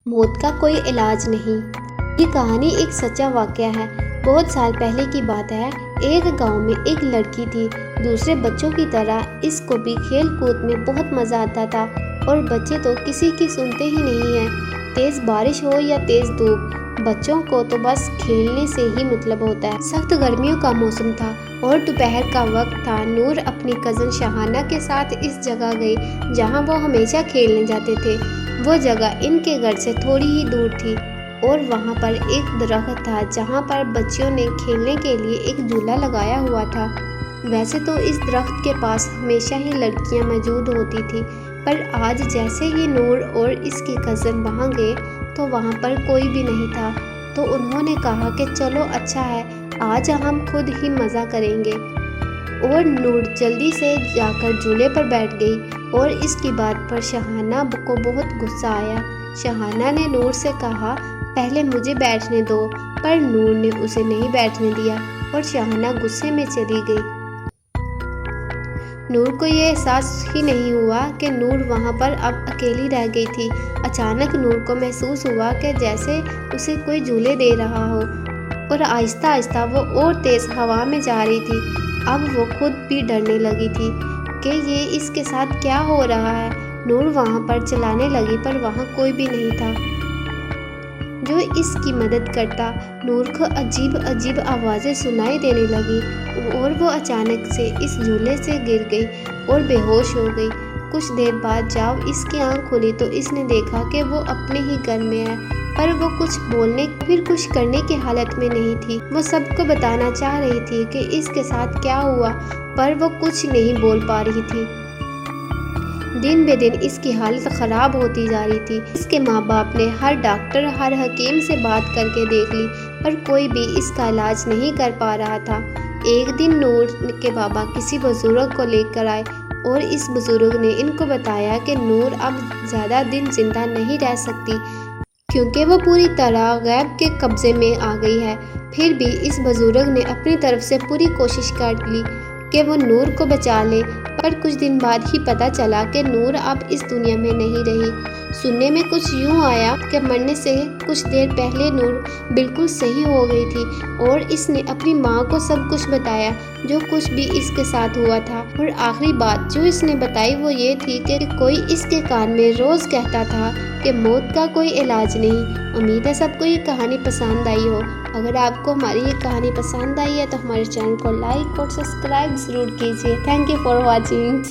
موت کا کوئی علاج نہیں۔ یہ کہانی ایک سچا واقعہ ہے۔ بہت سال پہلے کی بات ہے۔ ایک گاؤں میں ایک لڑکی تھی۔ دوسرے بچوں کی طرح اس کو بھی کھیل کود میں بہت مزہ آتا تھا، اور بچے تو کسی کی سنتے ہی نہیں ہیں۔ تیز بارش ہو یا تیز دھوپ، بچوں کو تو بس کھیلنے سے ہی مطلب ہوتا ہے۔ سخت گرمیوں کا موسم تھا اور دوپہر کا وقت تھا۔ نور اپنی کزن شاہانہ کے ساتھ اس جگہ گئی جہاں وہ ہمیشہ کھیلنے جاتے تھے۔ وہ جگہ ان کے گھر سے تھوڑی ہی دور تھی، اور وہاں پر ایک درخت تھا جہاں پر بچوں نے کھیلنے کے لیے ایک جھولا لگایا ہوا تھا۔ ویسے تو اس درخت کے پاس ہمیشہ ہی لڑکیاں موجود ہوتی تھیں، پر آج جیسے ہی نور اور اس کی کزن وہاں گئے تو وہاں پر کوئی بھی نہیں تھا۔ تو انہوں نے کہا کہ چلو اچھا ہے، آج ہم خود ہی مزہ کریں گے۔ اور نور جلدی سے جا کر جھولے پر بیٹھ گئی، اور اس کی بات پر شاہانہ کو بہت غصہ آیا۔ شاہانہ نے نور سے کہا، پہلے مجھے بیٹھنے دو، پر نور نے اسے نہیں بیٹھنے دیا اور شاہانہ غصے میں چلی گئی۔ نور کو یہ احساس ہی نہیں ہوا کہ نور وہاں پر اب اکیلی رہ گئی تھی۔ اچانک نور کو محسوس ہوا کہ جیسے اسے کوئی جھولے دے رہا ہو، اور آہستہ آہستہ وہ اور تیز ہوا میں جا رہی تھی۔ اب وہ خود بھی ڈرنے لگی تھی کہ یہ اس کے ساتھ کیا ہو رہا ہے۔ نور وہاں پر چلانے لگی، پر وہاں کوئی بھی نہیں تھا جو اس کی مدد کرتا۔ نور کو عجیب عجیب آوازیں سنائی دینے لگی، اور وہ اچانک سے اس جھولے سے گر گئی اور بے ہوش ہو گئی۔ کچھ دیر بعد جب اس کی آنکھ کھلی تو اس نے دیکھا کہ وہ اپنے ہی گھر میں ہے، پر وہ کچھ بولنے پھر کچھ کرنے کی حالت میں نہیں تھی۔ وہ سب کو بتانا چاہ رہی تھی کہ اس کے ساتھ کیا ہوا، پر وہ کچھ نہیں بول پا رہی تھی۔ دن بے دن اس کی حالت خراب ہوتی جا رہی تھی۔ اس کے ماں باپ نے ہر ڈاکٹر، ہر حکیم سے بات کر کے دیکھ لی، پر کوئی بھی اس کا علاج نہیں کر پا رہا تھا۔ ایک دن نور کے بابا کسی بزرگ کو لے کر آئے، اور اس بزرگ نے ان کو بتایا کہ نور اب زیادہ دن زندہ نہیں رہ سکتی، کیونکہ وہ پوری طرح غیب کے قبضے میں آ گئی ہے۔ پھر بھی اس بزرگ نے اپنی طرف سے پوری کوشش کر لی کہ وہ نور کو بچا لے، پر کچھ دن بعد ہی پتہ چلا کہ نور اب اس دنیا میں نہیں رہی۔ سننے میں کچھ یوں آیا کہ مرنے سے کچھ دیر پہلے نور بالکل صحیح ہو گئی تھی، اور اس نے اپنی ماں کو سب کچھ بتایا جو کچھ بھی اس کے ساتھ ہوا تھا۔ اور آخری بات جو اس نے بتائی وہ یہ تھی کہ کوئی اس کے کان میں روز کہتا تھا کہ موت کا کوئی علاج نہیں۔ امید ہے سب کو یہ کہانی پسند آئی ہو۔ اگر آپ کو ہماری یہ کہانی پسند آئی ہے تو ہمارے چینل کو لائک اور سبسکرائب ضرور کیجیے۔ Thank you for watching.